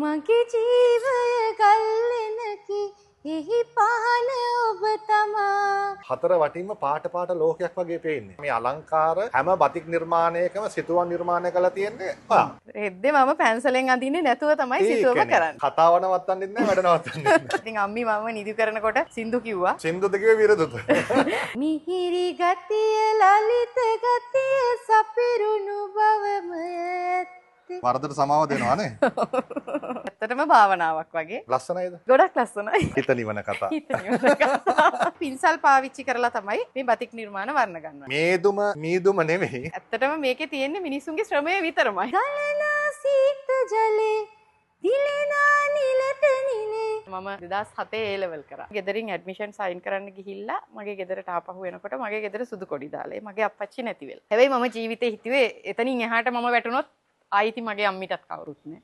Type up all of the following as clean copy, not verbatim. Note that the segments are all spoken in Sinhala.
මගේ ජීවය ගල්ලෙනකි එහි පහන ඔබ තමා. හතර වටින්ම පාට පාට ලෝකයක් වගේ පේන්නේ. මේ අලංකාර හැම බතික් නිර්මාණයකම සිතුවම් නිර්මාණය කරලා තියෙන්නේ. රෙද්දේ මම පැන්සලෙන් අඳින්නේ නැතුව තමයි සිතුවම කරන්නේ. කතාව නවත්තන්නෙත් නැහැ වැඩ නවත්තන්නෙත් නැහැ. ඉතින් අම්මි මම නිදි කරනකොට සින්දු කිව්වා. සින්දුද කිව්වේ විරදුත. මිහිරි ගතිය ලලිත ගතිය සපිරුණු බවමය. වරදට සමාව දෙනවා නේ. ඇත්තටම භාවනාවක් වගේ. ලස්සනයිද? ගොඩක් ලස්සනයි. හිත නිවන කතා. පින්සල් පාවිච්චි කරලා තමයි මේ බතික් නිර්මාණ වර්ණ ගන්නවා. මීදුම නෙමෙයි. ඇත්තටම මේකේ තියෙන්නේ මිනිසුන්ගේ ශ්‍රමය විතරමයි. ගලනා සීත ජලේ දිලෙනා නිලට නිලේ. මම 2007 A level කරා. ගෙදරින් ඇඩ්මිෂන් සයින් කරන්න ගිහිල්ලා මගේ ගෙදරට ආපහු වෙනකොට මගේ ගෙදර සුදු කොඩි දාලා. මගේ අප්පච්චි නැති වෙලා. හැබැයි මම ජීවිතේ හිතුවේ එතනින් එහාට මම වැටුණොත් ආයිති මගේ අම්මිටත් කවුරුත් නෑ.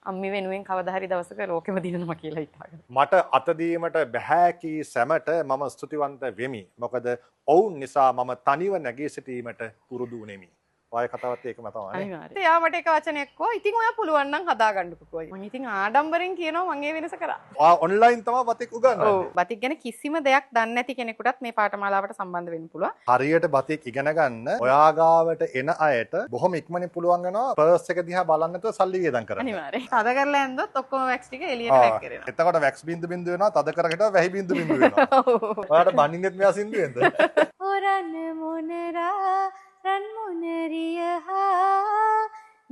අම්මි වෙනුවෙන් කවදා හරි දවසක ලෝකෙම දිනනවා කියලා හිතාගෙන. මට අත දීමට බෑ කී සැමට මම ස්තුතිවන්ත වෙමි. මොකද ඔවුන් නිසා මම තනිව නැගී සිටීමට පුරුදු වෙමි. ඔය කතාවත් ඒකම තමයි. අනිවාර්යයෙන්. එයා මට එක වචනයක් කිව්වා. ඉතින් ඔයා පුළුවන් නම් හදා ගන්නකෝ කිව්වා. මම ඉතින් ආඩම්බරෙන් කියනවා මම ඒ වෙනස කරා. ඔන්ලයින් තමයි බතික් උගන්වන්නේ. ඔව්. බතික් ගැන කිසිම දෙයක් දන්නේ නැති කෙනෙකුටත් මේ පාඨමාලාවට සම්බන්ධ වෙන්න පුළුවන්. හරියට බතික් ඉගෙන ගන්න ඔයා ගාවට එන අයට බොහොම ඉක්මනින් පුළුවන් වෙනවා පර්ස් එක දිහා බලන්න නැතුව සල්ලි වියදම් කරන්න. අනිවාර්යයෙන්. තද කරලා ඇන්දොත් ඔක්කොම වැක්ස් ටික එළියට වැක් කරනවා. එතකොට වැක්ස් බින්දු බින්දු වෙනවා, තද කරකට වැහි බින්දු බින්දු වෙනවා. ඔයාලට බනින්නෙත් මෙයා සින්දුවෙන්ද? හොරන්න මොනරා රන් මොනරිය හා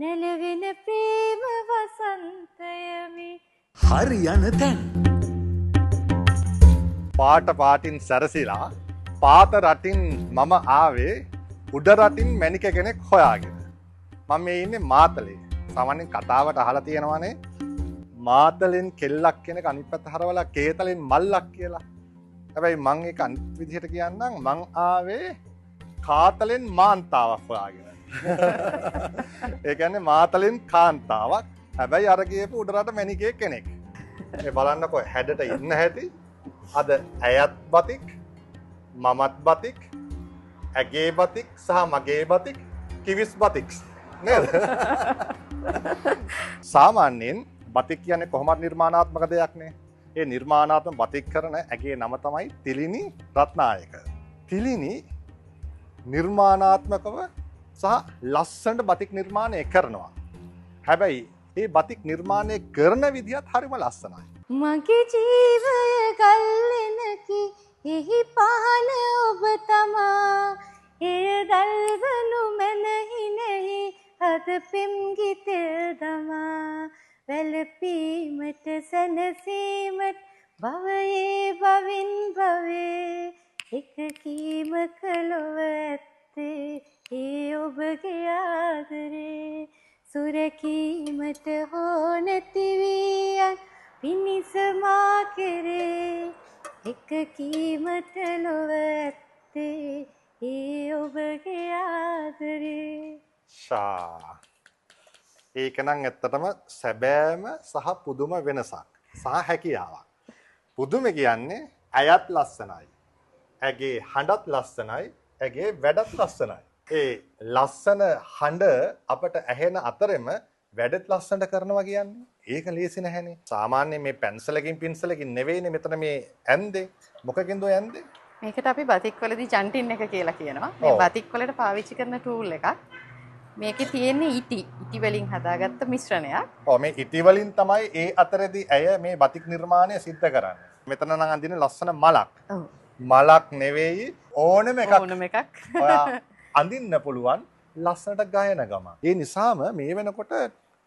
නැලවෙන ප්‍රේම වසන්තයමි. හරි යන තැන් පාට පාටින් සැරසිලා පාත රටින් මම ආවේ උඩ රටින් මැනික කෙනෙක් හොයාගෙන. මම මේ ඉන්නේ මාතලේ. සාමාන්‍යයෙන් කතාවට අහලා තියෙනවානේ මාතලෙන් කෙල්ලක් කෙනෙක් අනිත් පැත්ත හරවලා කේතලෙන් මල්ලක් කියලා. හැබැයි මම ඒක අනිත් විදිහට කියන්නම් මං ආවේ කාතලෙන් මාන්තාවක් හොයාගෙන. ඒ කියන්නේ මාතලෙන් කාන්තාවක්. හැබැයි අර ගියපු උඩරට මැනිකේ කෙනෙක්. මේ බලන්නකො හැඩට ඉන්න හැටි. අද ඇයත් බතික්, මමත් බතික්, ඇගේ බතික් සහ මගේ බතික්, කිවිස් බතික් නේද? සාමාන්‍යයෙන් බතික් කියන්නේ කොහොමද නිර්මාණාත්මක දෙයක් නේ. ඒ නිර්මාණාත්මක බතික් කරන ඇගේ නම තමයි තිලිනි රත්නායක. තිලිනි නිර්මාණාත්මකව සහ ලස්සනට බතික් නිර්මාණය කරනවා. හැබැයි මේ බතික් නිර්මාණය කරන විදිහත් හරිම ලස්සනයි. මගේ ජීවය ගල්ලෙනකි එහි පහන ඔබ තමා. එය දල්වනු මැනහිනෙහි අද පෙම්ගිතෙල් දමා. වැළපීමට සැනසීමට භවයේ භවින් භවේ එකකීම කළොව ඇත්තේ ඒ ඔබගේ ආදරේ. සුරකීමට හෝ නැතිවියන් පිණිස මා කෙරේ එකකීමට ලොව ඇත්තේ ඒ ඔබගේ ආදරේ. ඒක නම් ඇත්තටම සැබෑම සහ පුදුම වෙනසක් සහ හැකියාවක්. පුදුම කියන්නේ ඇයත් ලස්සනයි. ඇගේ හඬත් ලස්සනයි. ඇගේ වැඩත් ලස්සනයි. ඒ ලස්සන හඬ අපට ඇහෙන අතරෙම වැඩත් ලස්සනට කරනවා කියන්නේ ඒක ලේසි නැහැනේ. සාමාන්‍යයෙන් මේ පැන්සලකින් පින්සලකින් නෙවෙයිනේ මෙතන මේ ඇන්දේ. මොකකින්ද ඔය ඇන්දේ? මේකට අපි බතික් වලදී ජන්ටින් එක කියලා කියනවා. මේ බතික් වලට පාවිච්චි කරන ටූල් එකක්. මේකේ තියෙන්නේ ඉටි වලින් හදාගත්ත මිශ්‍රණයක්. ඔව් මේ ඉටි වලින් තමයි ඒ අතරේදී ඇය මේ බතික් නිර්මාණය සිද්ධ කරන්නේ. මෙතන නම් අඳින ලස්සන මලක්. ඔව්. මලක් නෙවෙයි ඕනෙම එකක්. ඕනෙම එකක්. ඔයා අඳින්න පුළුවන් ලස්සනට ගයන ගම. ඒ නිසාම මේ වෙනකොට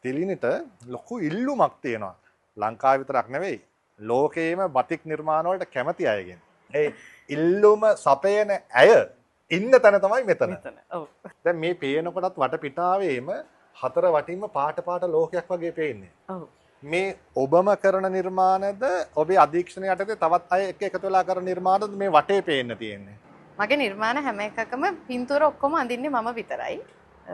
තිලිනිට ලොකු ඉල්ලුමක් තියෙනවා. ලංකාව විතරක් නෙවෙයි ලෝකයේම බතික් නිර්මාණ වලට කැමති අයගෙන්. ඒ ඉල්ලුම සපයන ඇය ඉන්න තැන තමයි මෙතන. ඔව්. දැන් මේ පේනකොටත් වටපිටාවේම හතර වටින්ම පාට පාට ලෝකයක් වගේ පේන්නේ. ඔව්. මේ ඔබම කරන නිර්මාණද ඔබේ අධීක්ෂණය යටතේ තවත් අය එක එකතු වෙලා කරන නිර්මාණද මේ වටේ පේන්න තියෙන්නේ. මගේ නිර්මාණ හැම එකකම පින්තූර ඔක්කොම අඳින්නේ මම විතරයි.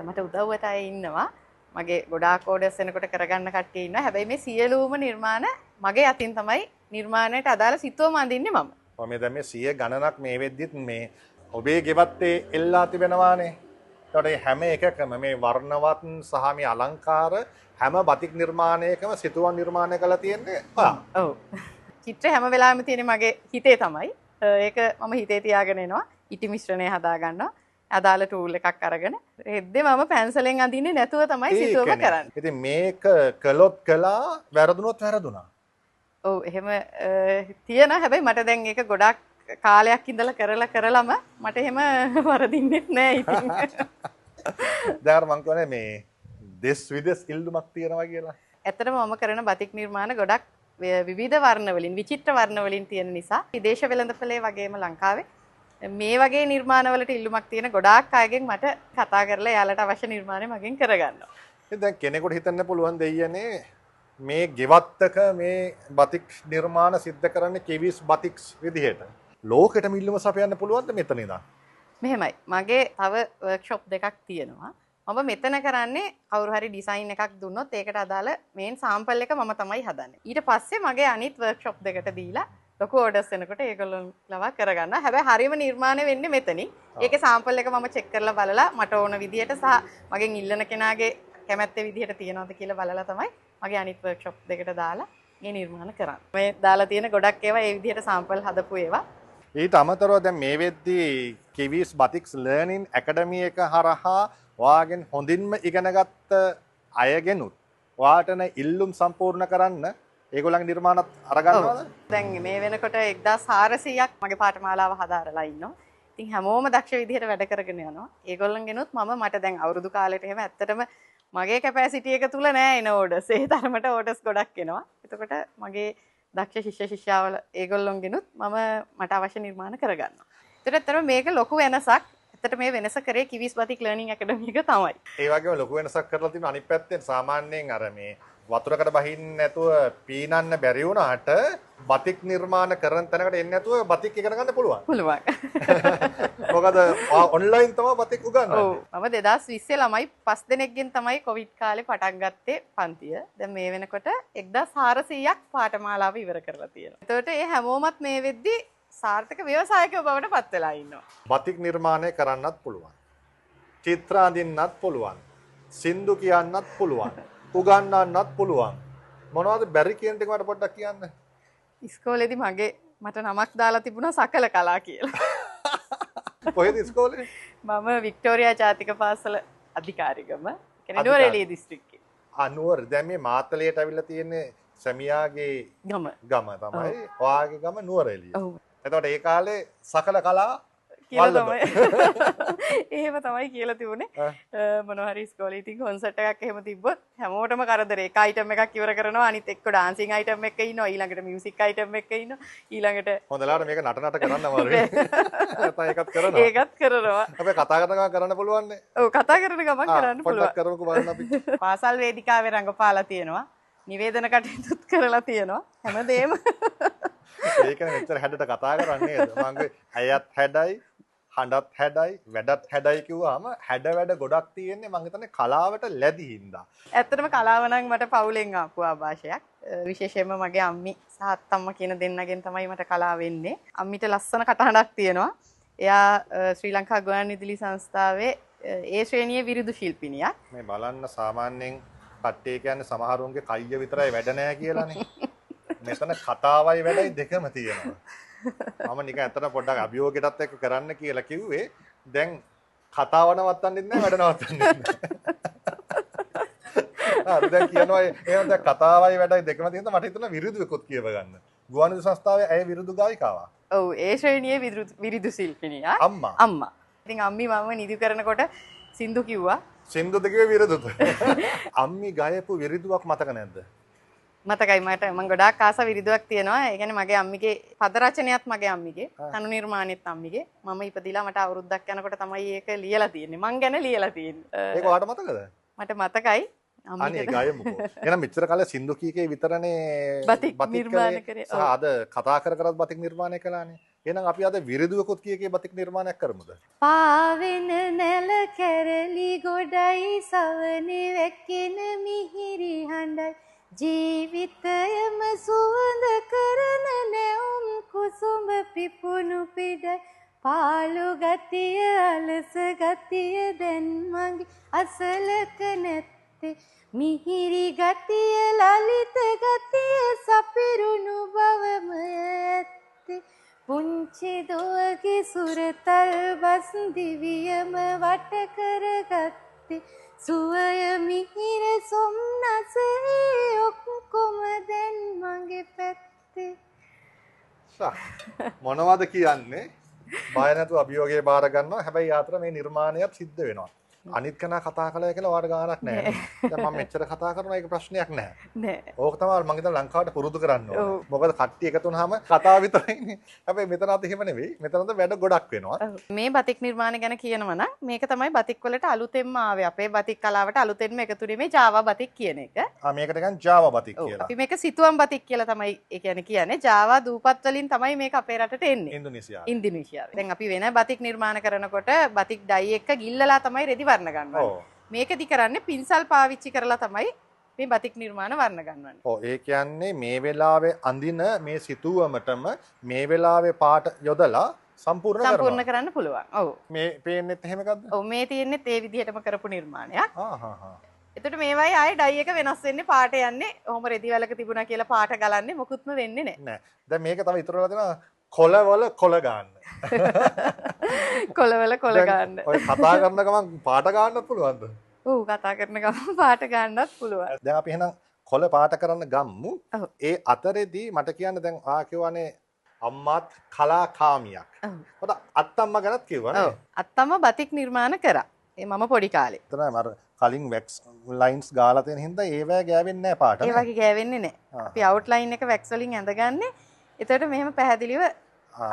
මට උදව්වට අය ඉන්නවා. මගේ ගොඩාක් ඕඩර්ස් එනකොට කරගන්න කට්ටිය ඉන්නවා. හැබැයි මේ සියලුම නිර්මාණ මගේ අතින් තමයි නිර්මාණයට අදාළ සිතුවම අඳින්නේ මම. ඔය මේ දැන් මේ 100 ගණනක් මේ වෙද්දිත් මේ ඔබේ ගෙවත්තේ එල්ලා තිබෙනවානේ. ඒතකොට මේ හැම එකකම මේ වර්ණවත් සහ මේ අලංකාර හැම බතික් නිර්මාණයකම සිතුවම් නිර්මාණය කරලා තියෙන්නේ ඔයා. ඔව්. චිත්‍රය හැම වෙලාවෙම තියෙන්නේ මගේ හිතේ තමයි. ඒක මම හිතේ තියාගෙන එනවා. ඉටි මිශ්‍රණය හදා ගන්නවා. අදාළ ටූල් එකක් අරගෙන රෙද්දේ මම පැන්සලෙන් අඳින්නේ නැතුව තමයි සිතුවම කරන්නේ. ඉතින් මේක කළොත් කළා වැරදුනොත් වැරදුනා. ඔව් එහෙම තියෙන හැබැයි මට දැන් ඒක ගොඩක් කාලයක් ඉඳලා කරලම මට එහෙම වරදින්නේ නැහැ ඉතින්. දැන් මම කියන්නේ මේ දෙස් විදෙස් ඉල්ලුමක් තියෙනවා කියලා. ඇත්තටම මම කරන බතික් නිර්මාණ ගොඩක් විවිධ වර්ණ වලින් විචිත්‍ර වර්ණ වලින් තියෙන නිසා විදේශ වෙළඳපොලේ වගේම ලංකාවේ මේ වගේ නිර්මාණවලට ඉල්ලුමක් තියෙන ගොඩාක් අයගෙන් මට කතා කරලා යාලට අවශ්‍ය නිර්මාණ මගෙන් කරගන්නවා. ඉතින් දැන් කෙනෙකුට හිතන්න පුළුවන් දෙයියනේ මේ ගෙවත්තක මේ බතික් නිර්මාණ සිද්ධ කරන්නේ කෙවිස් බතික්ස් විදිහට. ලෝකෙටම ඉල්ලුම සපයන්න පුළුවන්ද මෙතන ඉඳන්? මෙහෙමයි. මගේ තව වර්ක්ෂොප් දෙකක් තියෙනවා. මම මෙතන කරන්නේ කවුරු හරි ඩිසයින් එකක් දුන්නොත් ඒකට අදාළ මේන් සාම්පල් එක මම තමයි හදන්නේ. ඊට පස්සේ මගේ අනිත් වර්ක්ෂොප් දෙකට දීලා ලොකු ඕඩර්ස් එනකොට ඒගොල්ලෝ ලවා කරගන්නවා. හැබැයි හරියම නිර්මාණය වෙන්නේ මෙතනින්. ඒකේ සාම්පල් එක මම චෙක් කරලා බලලා මට ඕන විදියට සහ මගෙන් ඉල්ලන කෙනාගේ කැමැත්තේ විදියට තියනවද කියලා බලලා තමයි මගේ අනිත් වර්ක්ෂොප් දෙකට දාලා මේ නිර්මාණ කරන්නේ. මේ දාලා තියෙන ගොඩක් ඒවා ඒ විදියට සාම්පල් හදපු ඒවා. ඊට අමතරව දැන් මේ වෙද්දී කිවිස් බතික්ස් ලර්නින් ඇකඩමි එක හරහා ඔයාගෙන් හොඳින්ම ඉගෙනගත්ත අයගෙනුත් ඔයාටන ඉල්ලුම් සම්පූර්ණ කරන්න ඒගොල්ලන්ගේ නිර්මාණත් අරගන්නවද? දැන් මේ වෙනකොට 1400ක් මගේ පාඨමාලාව හදාරලා ඉන්නවා. ඉතින් හැමෝම දක්ෂ විදිහට වැඩ කරගෙන යනවා. ඒගොල්ලන්ගෙනුත් මට දැන් අවුරුදු කාලෙට එහෙම ඇත්තටම මගේ කැපැසිටි එක තුල නෑ එන ඕඩර්ස්. ඒ තරමට ඕඩර්ස් ගොඩක් එනවා. එතකොට මගේ දක්ෂ ශිෂ්‍ය ශිෂ්‍යාවල ඒගොල්ලොන්ගෙනුත් මට අවශ්‍ය නිර්මාණ කරගන්නවා. ඒතර ඇත්තටම මේක ලොකු වෙනසක්. ඇත්තට මේ වෙනස කරේ කිවිස් බතික් ලර්නින් ඇකඩමි එක තමයි. ඒ වගේම ලොකු වෙනසක් කරලා තියෙන අනිත් පැත්තෙන් සාමාන්‍යයෙන් අර මේ වතුරකට බහින්න නැතුව පීනන්න බැරි වුණාට බතික් නිර්මාණ කරන තැනකට එන්නේ නැතුව බතික් ඉගෙන ගන්න පුළුවන්. පුළුවන්. මොකද ඔන්ලයින් තමයි බතික් උගන්වන්නේ. ඔව්. මම 2020 ළමයි 5 දෙනෙක්ගෙන් තමයි කොවිඩ් කාලේ පටන් ගත්තේ පන්තිය. දැන් මේ වෙනකොට 1400ක් පාඨමාලාව ඉවර කරලා තියෙනවා. එතකොට මේ හැමෝමත් මේ වෙද්දි සාර්ථක ව්‍යවසායකයෝ බවට පත් වෙලා ඉන්නවා. බතික් නිර්මාණය කරන්නත් පුළුවන්. චිත්‍ර අඳින්නත් පුළුවන්. සින්දු කියන්නත් පුළුවන්. උගන්වන්නත් පුළුවන්. මොනවද බැරි කියන ටික මට පොඩ්ඩක් කියන්න. ඉස්කෝලේදී මට නමක් දාලා තිබුණා සකල කලා කියලා. කොහෙද ඉස්කෝලේ? මම වික්ටෝරියා ජාතික පාසල අධිකාරිගම. කියන්නේ නුවරඑළිය දිස්ත්‍රික්කේ. නුවර. දැන් මේ මාතලයට අවිල්ලා තියෙන්නේ සැමියාගේ ගම තමයි. ඔයාගේ ගම නුවරඑළිය. ඔව්. එතකොට ඒ කාලේ සකල කලා කියලා තමයි. එහෙම තමයි කියලා තිබුණේ. මොනවා හරි ඉස්කෝලේ ඉතින් කොන්සර්ට් එකක් එහෙම තිබ්බොත් හැමෝටම කරදරේ. එක අයිටම් එකක් ඉවර කරනවා අනිත් එක්ක ඩාන්සින් අයිටම් එකක ඉන්නවා ඊළඟට මියුසික් අයිටම් එකක ඉන්නවා ඊළඟට හොඳලාට මේක නට කරන්න අමාරුයි. නැත්නම් ඒකත් කරනවා. ඒකත් කරනවා. හැබැයි කතා කරන කරන්න පුළුවන් නේ. ඔව් කතා කරන ගමන් කරන්න පුළුවන්. පොඩ්ඩක් කරමුකෝ බලන්න අපි. පාසල් වේදිකාවේ රඟපාලා තියෙනවා. නිවේදන කටයුතුත් කරලා තියෙනවා. හැමදේම. ඒකනේ මෙච්චර හැඩට කතා කරන්නේ නේද? මං අයත් හැඩයි හඬත් හැඩයි වැඩත් හැඩයි කිව්වම හැඩ වැඩ ගොඩක් තියෙන්නේ මං හිතන්නේ කලාවට ලැබි හින්දා. ඇත්තටම කලාව නම් මට පවුලෙන් ආපු ආభాෂයක්. විශේෂයෙන්ම මගේ අම්මි සහ අත්තම්ම කියන දෙන්නගෙන් තමයි මට කලාව වෙන්නේ. අම්මිට ලස්සන කටහඬක් තියෙනවා. එයා ශ්‍රී ලංකා ගුවන්විදුලි සංස්ථාවේ ඒ ශ්‍රේණියේ විරුදු ශිල්පිනියක්. මේ බලන්න සාමාන්‍යයෙන් කට්ටිය කියන්නේ සමහරුන්ගේ කයිය විතරයි වැඩ නැහැ කියලානේ. මෙතන කතාවයි වැඩයි දෙකම තියෙනවා. මම නිකන් ඇත්තට පොඩ්ඩක් අභියෝගයටත් එක්ක කරන්න කියලා කිව්වේ. දැන් කතාව නවත්තන්නෙත් නැහැ වැඩ නවත්තන්නෙත් නැහැ. දැන් කියනවා එහෙනම් දැන් කතාවයි වැඩයි දෙකම තියෙනවා මට හිතෙනවා විරුදුවකුත් කියව ගන්න. ගුවන්විදුලි සංස්ථාවේ ඇය විරුදු ගායිකාවක්. ඔව් ඒ ශ්‍රේණියේ විරුදු ශිල්පිනියක්. අම්මා. ඉතින් අම්මි මම නිදි කරනකොට සින්දු කිව්වා. සින්දුද කිව්වේ විරුදුද? අම්මි ගායපු විරුදුවක් මතක නැද්ද? මතකයි මම ගොඩාක් ආස විරුදුවක් තියෙනවා. ඒ කියන්නේ මගේ අම්මිගේ පද රචනයත් මගේ අම්මිගේ, තනු නිර්මාණෙත් අම්මිගේ. මම ඉපදිලා මට අවුරුද්දක් යනකොට තමයි ඒක ලියලා තියෙන්නේ. මං ගැන ලියලා තියෙන්නේ. ඒක ඔයාලට මතකද? මට මතකයි. අනේ ගායමුකෝ. එහෙනම් මෙච්චර කාලේ සින්දු කීකේ විතරනේ බතික් නිර්මාණය කරේ. සහ අද කතා කරත් බතික් නිර්මාණය කළානේ. එහෙනම් අපි අද විරුදුවකුත් කීකේ බතික් නිර්මාණයක් කරමුද? පාවෙන නැල කැරලි ගොඩයි සවනේ වැක්කෙන මිහිරි හඬයි ජීවිතයම සුවඳ කරන නැවුම් කුසුඹ පිපුණු පිටයි පාළු ගතිය අලස ගතිය දැන් මගේ අසලක නැත්තේ මිහිරි ගතිය ලලිත ගතිය සපිරුණු බවම ඇත්තේ පුංචි දුවගේ සුරතල් බස් දිවියම වට කරගත්තේ සුවය මිහිර සොම්නසේ ඔක්කොම දැන් මගේ පැත්තේ. මොනවද කියන්නේ? බය නැතුව අභියෝගය බාර ගන්නවා. හැබැයි යාත්‍ර මේ නිර්මාණයත් සිද්ධ වෙනවා. අනිත් කෙනා කතා කළා කියලා වාට ගානක් නැහැ. දැන් මම මෙච්චර කතා කරනවා ඒක ප්‍රශ්නයක් නැහැ. නෑ. ඕක තමයි මම හිතන ලංකාවට පුරුදු කරන්න ඕනේ. මොකද කට්ටිය එකතු වුනහම කතාව විතරයිනේ. හැබැයි මෙතන අත එහෙම නෙවෙයි. මෙතනද වැඩ ගොඩක් වෙනවා. මේ බතික් නිර්මාණ ගැන කියනවා නම් මේක තමයි බතික් වලට අලුතෙන්ම ආවේ. අපේ බතික් කලාවට අලුතෙන්ම එකතු වුනේ මේ ජාවා බතික් කියන එක. මේකට කියන්නේ ජාවා බතික් කියලා. අපි මේක සිතුවම් බතික් කියලා තමයි ඒ කියන්නේ ජාවා දූපත් වලින් තමයි මේක අපේ රටට එන්නේ. ඉන්දුනීසියාවේ. දැන් අපි වෙන බතික් නිර්මාණ කරනකොට බතික් ඩයි එක ගිල්ලලා තමයි රෙදි වර්ණ ගන්නවා. මේකදි කරන්නේ පින්සල් පාවිච්චි කරලා තමයි මේ බතික් නිර්මාණ වර්ණ ගන්නවන්නේ. ඔව් ඒ කියන්නේ මේ වෙලාවේ අඳින මේ සිතුවමටම මේ වෙලාවේ පාට යොදලා සම්පූර්ණ කරන්න පුළුවන්. ඔව්. මේ පේන්නෙත් එහෙම එකක්ද? ඔව් මේ තියෙන්නේ ඒ විදිහටම කරපු නිර්මාණයක්. එතකොට මේවයි ආයේ ඩයි එක වෙනස් වෙන්නේ පාට යන්නේ. ඔහොම රෙදි වලක තිබුණා කියලා පාට ගලන්නේ මොකුත්ම වෙන්නේ නැහැ. නෑ. දැන් මේක තමයි ඉතුරු වෙලා තියෙනවා කොළවල කොළ ගන්න. කොළවල කොළ ගන්න. ඔය කතා කරන ගමන් පාට ගන්නත් පුළුවන්ද? ඔව් කතා කරන ගමන් පාට ගන්නත් පුළුවන්. දැන් අපි එහෙනම් කොළ පාට කරන්න ගම්මු. ඒ අතරේදී මට කියන්න දැන් කියවනේ අම්මාත් කලාකාමියක්. ඔතන අත්තම්මා ගැනත් කිව්වනේ. ඔව් අත්තම්මා බතික් නිර්මාණ කරා. ඒ මම පොඩි කාලේ. එතනම අර කලින් වැක්ස් ලයින්ස් ගාලා තියෙන හින්දා ඒවැ ගෑවෙන්නේ නැහැ පාට. ඒ වගේ ගෑවෙන්නේ නැහැ. අපි අවුට්ලයින් එක වැක්ස් වලින් ඇඳගන්නේ. එතකොට මෙහෙම පැහැදිලිව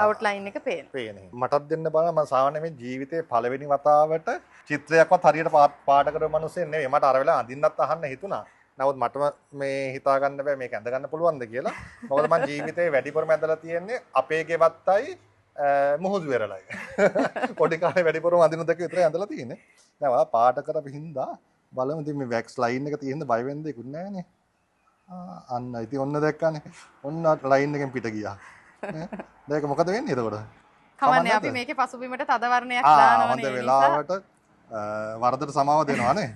අවුට්ලයින් එක පේනවා. මටත් දෙන්න බලන්න මම සාමාන්‍ය මේ ජීවිතේ පළවෙනි වතාවට චිත්‍රයක්වත් හරියට පාට කරපු මිනිස්සෙක් නෙවෙයි. මට අර වෙලාව අඳින්නත් අහන්න හිතුණා. නමුත් මටම මේ හිතා ගන්න බෑ මේක ඇඳ ගන්න පුළුවන්ද කියලා. මොකද මම ජීවිතේ වැඩිපුරම ඇඳලා තියෙන්නේ අපේ ගෙවත්තයි මුහුදු වෙරළයි. පොඩි කාලේ වැඩිපුරම අඳින දෙක විතරයි ඇඳලා තියෙන්නේ. දැන් ඔයා පාට කරපු හින්දා බලමු ඉතින් මේ වැක්ස් ලයින් එක තියෙන බය වෙන්න දෙයක් නෑනේ. අන්න ඉතින් ඔන්න දැක්කනේ. ඔන්න ලයින් එකෙන් පිට ගියා. දැන් මොකද වෙන්නේ එතකොට? කමන්නේ අපි මේකේ පසුබිමට තද වර්ණයක් දානවනේ. හොඳ වෙලාවට වරදට සමාව දෙනවානේ.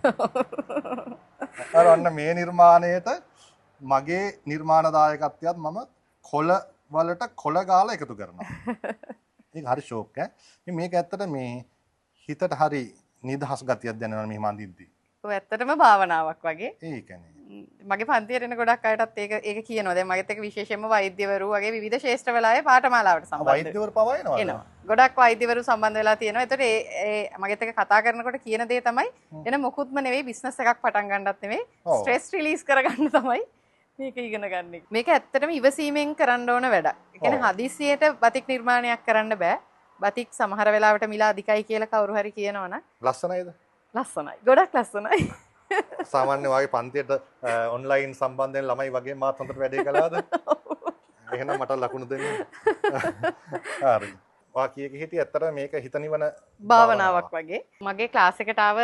අර ඔන්න මේ නිර්මාණයට මගේ නිර්මාණ දායකත්වයත් මම කොළ වලට කොළ ගාලා එකතු කරනවා. ඒක හරි ෂෝක් ඈ. මේක ඇත්තට මේ හිතට හරි නිදහස් ගතියක් දැනෙනවා මේ මන්දිද්දි. ඔය ඇත්තටම භාවනාවක් වගේ. ඒකනේ. මගේ පන්තියට එන ගොඩක් අයටත් ඒක කියනවා. දැන් මගෙත් එක්ක විශේෂයෙන්ම වෛද්‍යවරු වගේ විවිධ ශාස්ත්‍රවලයේ පාඨමාලාවට සම්බන්ධ වෛද්‍යවරු පවා එනවා. ගොඩක් වෛද්‍යවරු සම්බන්ධ වෙලා තියෙනවා. ඒතකොට ඒ මගෙත් එක්ක කතා කරනකොට කියන දේ තමයි එන මොකුත්ම නෙවෙයි බිස්නස් එකක් පටන් ගන්නත් නෙවෙයි ස්ට්‍රෙස් රිලීස් කරගන්න තමයි මේක ඉගෙන ගන්න. මේක ඇත්තටම ඉවසීමෙන් කරන්න ඕන වැඩක්. ඒ කියන්නේ හදිසියට බතික් නිර්මාණයක් කරන්න බෑ. බතික් සමහර වෙලාවට මිල අධිකයි කියලා කවුරු හරි කියනවනම් ලස්සනයිද? ලස්සනයි. ගොඩක් ලස්සනයි. සාමාන්‍ය වගේ පන්තියට ඔන්ලයින් සම්බන්ධයෙන් ළමයි වගේ මාත් හොඳට වැඩේ කළාද? එහෙනම් මට ලකුණු දෙන්න. හරි. වා කීයක හිටිය ඇත්තට මේක හිත නිවන භාවනාවක් වගේ. මගේ ක්ලාස් එකට ආව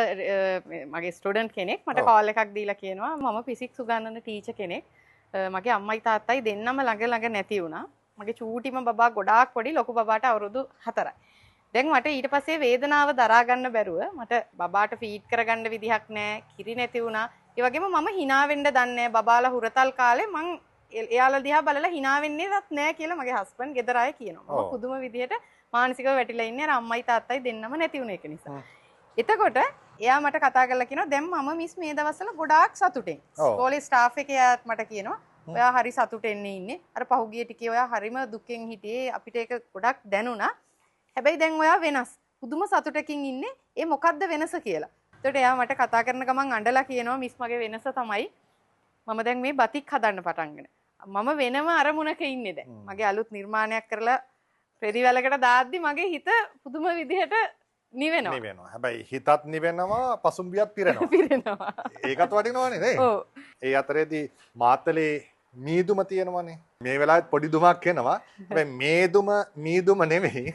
මගේ ස්ටුඩන්ට් කෙනෙක් මට කෝල් එකක් දීලා කියනවා මම ෆිසික්ස් උගන්වන ටීචර් කෙනෙක්. මගේ අම්මයි තාත්තයි දෙන්නම ළඟ ළඟ නැති වුණා. මගේ චූටිම බබා ගොඩාක් පොඩි ලොකු බබාට අවුරුදු 4යි. දැන් මට ඊට පස්සේ වේදනාව දරා ගන්න බැරුව මට බබාට ෆීඩ් කරගන්න විදිහක් නැහැ. කිරි නැති වුණා. ඒ වගේම මම hina වෙන්න දන්නේ නැහැ. බබාලා හුරතල් කාලේ මං එයාලා දිහා බලලා hina වෙන්නේවත් නැහැ කියලා මගේ හස්බන්ඩ් ගෙදර අය කියනවා. මම පුදුම විදිහට මානසිකව වැටිලා ඉන්නේ අර අම්මයි තාත්තයි දෙන්නම නැති වුණ එක නිසා. එතකොට එයා මට කතා කරලා කියනවා දැන් මම මිස් මේ දවස්වල ගොඩාක් සතුටින්. ස්කෝලේ ස්ටාෆ් එකේ මට කියනවා ඔයා හරි සතුටෙන් ඉන්නේ. අර පහුගිය ටිකේ ඔයා හරිම දුකෙන් හිටියේ. අපිට ඒක ගොඩක් දැනුණා. හැබැයි දැන් ඔයා වෙනස්. පුදුම සතුටකින් ඉන්නේ. ඒ මොකද්ද වෙනස කියලා. එතකොට එයා මට කතා කරන ගමන් අඬලා කියනවා මිස් මගේ වෙනස තමයි මම දැන් මේ බතික් හදන්න පටන්ගෙන. මම වෙනම අරමුණක ඉන්නේ දැන්. මගේ අලුත් නිර්මාණයක් කරලා රෙදිවැලකට දාද්දි මගේ හිත පුදුම විදිහට නිවෙනවා. නිවෙනවා. හැබැයි හිතත් නිවෙනවා, පසුම්බියත් පිරෙනවා. පිරෙනවා. ඒකත් වටිනවනේ නේ. ඔව්. ඒ අතරේදී මාතලේ මීදුම තියෙනවනේ. මේ වෙලාවෙත් පොඩි දුමක් එනවා. හැබැයි මීදුම නෙමෙයි.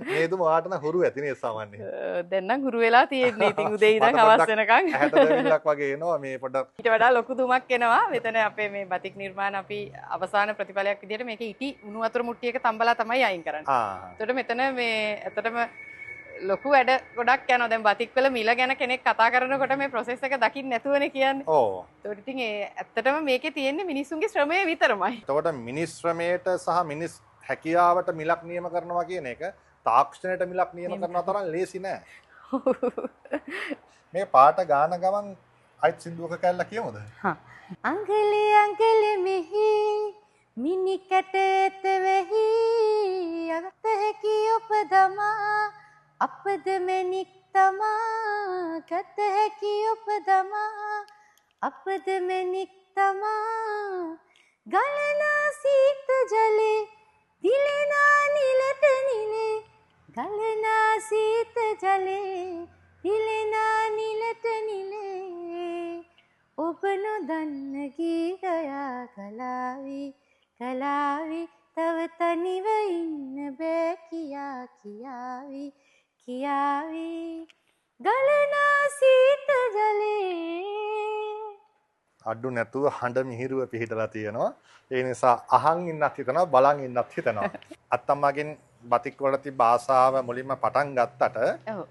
මීදුම වාටන හුරු ඇතිනේ සාමාන්‍යයෙන්. දැන් නම් හුරු වෙලා තියෙන්නේ. ඉතින් උදේ ඉඳන් හවස වෙනකන් 60 වගේ එනවා මේ පොඩක්. ඊට වඩා ලොකු දුමක් එනවා. මෙතන අපේ මේ බතික් නිර්මාණ අපි අවසාන ප්‍රතිඵලයක් විදිහට මේක ඉටි උණු වතුර මුට්ටියක තඹලා තමයි අයින් කරන්නේ. එතකොට මෙතන මේ ඇත්තටම ලොකු වැඩ ගොඩක් යනවා. දැන් බතික් වල මිල ගැන කෙනෙක් කතා කරනකොට මේ ප්‍රොසෙස් එක දකින්න නැතුවනේ කියන්නේ. ඕ ඒකට ඉතින් ඒ ඇත්තටම මේකේ තියෙන්නේ මිනිස්සුන්ගේ ශ්‍රමය විතරමයි. එතකොට මිනිස් ශ්‍රමයට සහ මිනිස් හැකියාවට මිලක් නියම කරනවා කියන එක තාක්ෂණයට මිලක් නියම කරනවා තරම් ලේසි නෑ. මේ පාට ගාන ගමන් අයිත් සින්දුවක කැල්ල කියමුද? හා අංගලි අංගලි මෙහි මිනි කැටේත වෙහි අගත හැකි ඔපදමා අපද මෙනික් තමා ගත හැකි ඔපදමා අපද මෙනික් තමා ගලනා සීත ජලේ දිලෙනා නිලට නිලේ ගලනා සීත ජලේ දිලෙනා නිලට නිලේ ඔබ නොදන්න ගී ගයා කලාවි කලාවි තව තනිව ඉන්න බෑ කියා කියාවි කියාවි ගලනා සීත ජලේ අඩු නැතුව හඬ මිහිරුව පිහිටලා තියෙනවා. ඒ නිසා අහන් ඉන්නත් හිතනවා බලන් ඉන්නත් හිතනවා. අත්තම්මගෙන් බතික් වල තිබ්බ ආසාව මුලින්ම පටන් ගත්තට ඔව්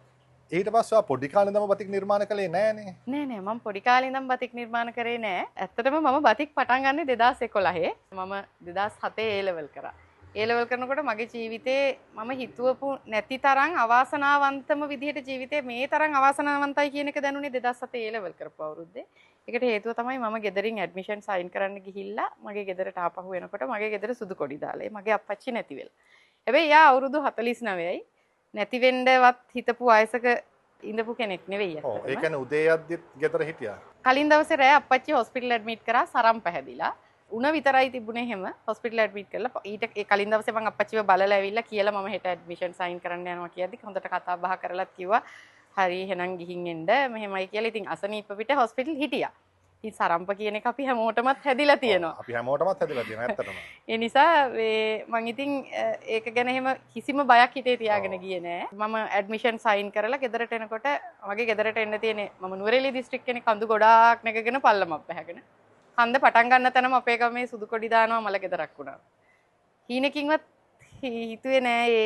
ඊට පස්සේ ආ පොඩි කාලේ ඉඳන්ම බතික් නිර්මාණ කළේ නෑනේ. නෑ මම පොඩි කාලේ ඉඳන් බතික් නිර්මාණ කරේ නෑ. ඇත්තටම මම බතික් පටන් ගන්නේ 2011. මම 2007 A level කරා. A level කරනකොට මගේ ජීවිතේ මම හිතුවපු නැති තරම් අවාසනාවන්තම විදිහට ජීවිතේ මේ තරම් අවාසනාවන්තයි කියන එක දැනුනේ 2007 A level කරපු අවුරුද්දේ. ඒකට හේතුව තමයි මම ගෙදරින් ඇඩ්මිෂන් සයින් කරන්න ගිහිල්ලා මගේ ගෙදරට ආපහු වෙනකොට මගේ ගෙදර සුදු කොඩි දාලා මගේ අප්පච්චි නැති වෙලා. හැබැයි යා අවුරුදු 49යි. නැති වෙන්නවත් හිතපු වයසක ඉඳපු කෙනෙක් නෙවෙයි. ඔව් ඒ කියන්නේ උදේ යද්දිත් ගෙදර හිටියා. කලින් දවසේ රෑ අප්පච්චි හොස්පිටල් ඇඩ්මිට් කරා සරම් පැහැදිලා. උණ විතරයි තිබුණේ හැම හොස්පිටල් ඇඩ්මිට් කරලා ඊට ඒ කලින් දවසේ මම අප්පච්චිව බලලා ඇවිල්ලා කියලා මම හෙට ඇඩ්මිෂන් සයින් කරන්න යනවා කියද්දි හොඳට කතා බහ කරලත් කිව්වා හරි එහෙනම් ගිහින් එන්න මෙහෙමයි කියලා. ඉතින් අසනීප පිට හොස්පිටල් හිටියා. ඉතින් සරම්ප කියන එක අපි හැමෝටමත් හැදිලා තියෙනවා. අපි හැමෝටමත් හැදිලා තියෙනවා ඇත්තටම. ඒ නිසා මම ඉතින් ඒක ගැන එහෙම කිසිම බයක් හිතේ තියාගෙන ගියේ නෑ. මම ඇඩ්මිෂන් සයින් කරලා ගෙදරට එනකොට මගේ ගෙදරට එන්න තියෙන්නේ මම නුවරඑළිය දිස්ත්‍රික් කෙනෙක් කඳු ගොඩාක් නැගගෙන පල්ලමක් පැහැගෙන. කන්ද පටන් ගන්න තැනම අපේ ගමේ සුදු කොඩි දානවා මල ගෙදරක් වුණා. හීනකින්වත් හිතුවේ නෑ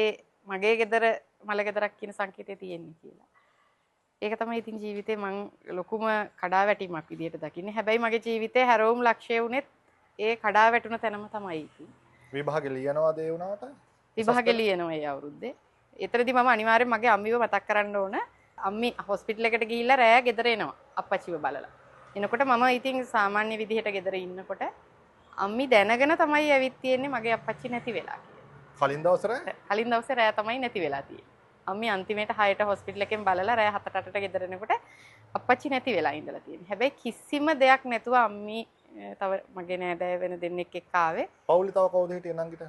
මගේ ගෙදර මල ගෙදරක් කියන සංකේතය තියෙන්නේ කියලා. ඒක තමයි ඉතින් ජීවිතේ මං ලොකුම කඩාවැටීමක් විදියට දකින්නේ. හැබැයි මගේ ජීවිතේ හැරවුම් ලක්ෂ්‍ය වුණෙත් ඒ කඩාවැටුණ තැනම තමයි ඉතින්. විභාගෙ ලියනවාද ඒ වුණාට? විභාගෙ ලියනවා ඒ අවුරුද්දේ. එතරම්දි මම අනිවාර්යෙන් මගේ අම්මිව මතක් කරන්න ඕන. අම්මි හොස්පිටල් එකට ගිහිල්ලා රෑ ගෙදර එනවා අප්පච්චිව බලලා. එනකොට මම ඉතින් සාමාන්‍ය විදිහට ගෙදර ඉන්නකොට අම්මි දැනගෙන තමයි ඇවිත් තියෙන්නේ මගේ අප්පච්චි නැති වෙලා කියලා. කලින් දවසේ කලින් දවසේ රෑ තමයි නැති වෙලා තියෙන්නේ. අම්මි අන්තිමේට 6ට හොස්පිටල් එකෙන් බලලා රෑ 7ට 8ට ගෙදර එනකොට අප්පච්චි නැති වෙලා ඉඳලා තියෙන්නේ. හැබැයි කිසිම දෙයක් නැතුව අම්මි තව මගේ නෑදෑය වෙන දෙන්නෙක් එක්ක ආවේ. පවුලේ තව කවුද හිටියේ නංගිට?